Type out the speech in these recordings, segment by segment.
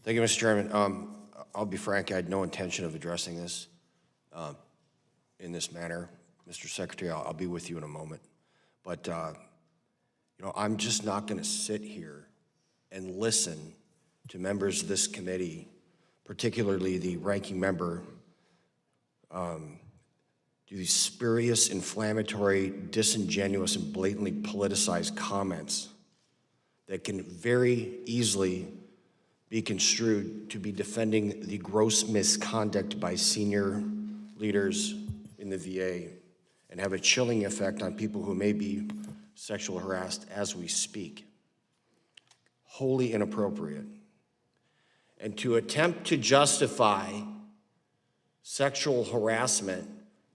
Thank you, Mr. Chairman. I'll be frank, I had no intention of addressing this in this manner. Mr. Secretary, I'll be with you in a moment. But, I'm just not going to sit here and listen to members of this committee, particularly the ranking member, do these spurious, inflammatory, disingenuous, and blatantly politicized comments that can very easily be construed to be defending the gross misconduct by senior leaders in the VA and have a chilling effect on people who may be sexually harassed as we speak. Wholly inappropriate. And to attempt to justify sexual harassment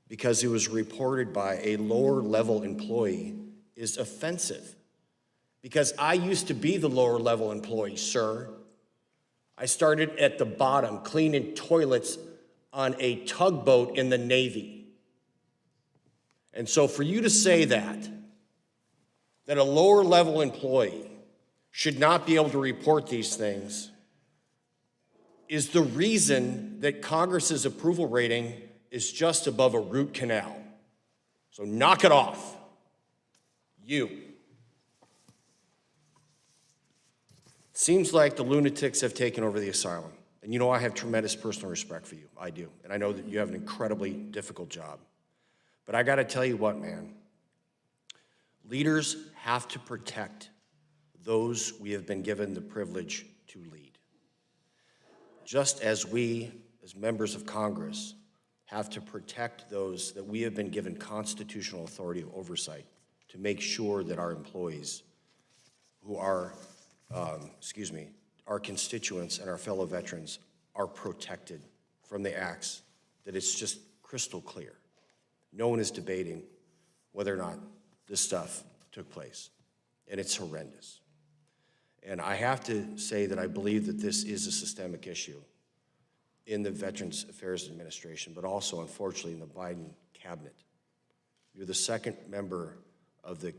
because it was reported by a lower level employee is offensive. Because I used to be the lower level employee, sir. I started at the bottom, cleaning toilets on a tugboat in the Navy. And so for you to say that a lower level employee should not be able to report these things is the reason that Congress's approval rating is just above a root canal. So knock it off. You. Seems like the lunatics have taken over the asylum. And I have tremendous personal respect for you. I do. And I know that you have an incredibly difficult job. But I got to tell you what, man. Leaders have to protect those we have been given the privilege to lead. Just as we, as members of Congress, have to protect those that we have been given constitutional authority of oversight to make sure that our employees who are, our constituents and our fellow veterans are protected from the acts, that it's just crystal clear. No one is debating whether or not this stuff took place, and it's horrendous. And I have to say that I believe that this is a systemic issue in the Veterans Affairs Administration, but also, unfortunately, in the Biden cabinet. You're the second member of the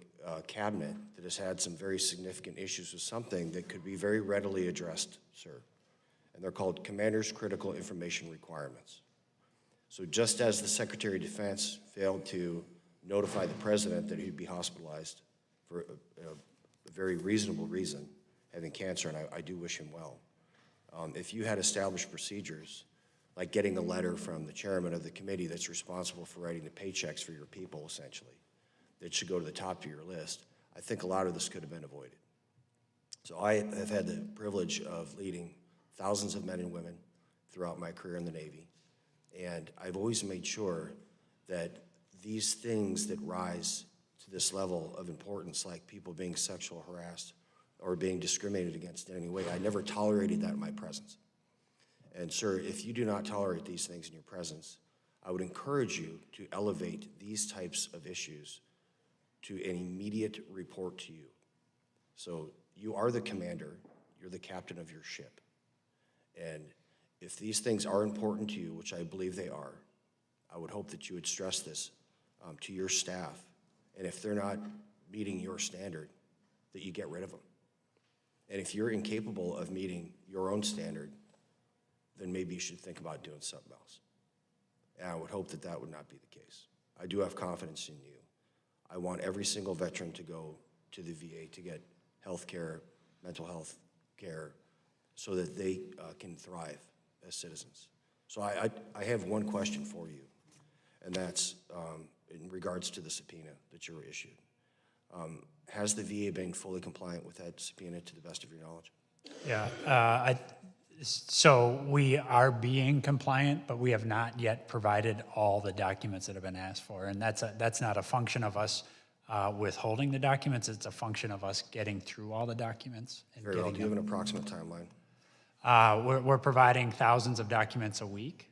cabinet that has had some very significant issues with something that could be very readily addressed, sir. And they're called Commander's Critical Information Requirements. So just as the Secretary of Defense failed to notify the President that he'd be hospitalized for a very reasonable reason, having cancer, and I do wish him well. If you had established procedures, like getting a letter from the chairman of the committee that's responsible for writing the paychecks for your people, essentially, that should go to the top of your list, I think a lot of this could have been avoided. So I have had the privilege of leading thousands of men and women throughout my career in the Navy, and I've always made sure that these things that rise to this level of importance, like people being sexually harassed or being discriminated against in any way, I never tolerated that in my presence. And sir, if you do not tolerate these things in your presence, I would encourage you to elevate these types of issues to an immediate report to you. So you are the commander, you're the captain of your ship. And if these things are important to you, which I believe they are, I would hope that you would stress this to your staff. And if they're not meeting your standard, that you get rid of them. And if you're incapable of meeting your own standard, then maybe you should think about doing something else. And I would hope that that would not be the case. I do have confidence in you. I want every single veteran to go to the VA to get health care, mental health care, so that they can thrive as citizens. So I have one question for you, and that's in regards to the subpoena that you were issued. Has the VA been fully compliant with that subpoena to the best of your knowledge? Yeah, so we are being compliant, but we have not yet provided all the documents that have been asked for. And that's not a function of us withholding the documents, it's a function of us getting through all the documents. And Very well. Do you have an approximate timeline? We're providing thousands of documents a week.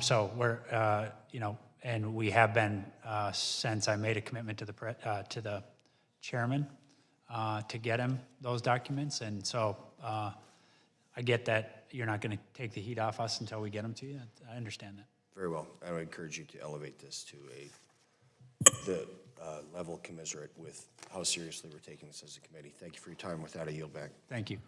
So we're, and we have been, since I made a commitment to the chairman to get him those documents. And so I get that you're not going to take the heat off us until we get them to you. I understand that. Very well. I would encourage you to elevate this to the level commensurate with how seriously we're taking this as a committee. Thank you for your time. With that, I yield back. Thank you.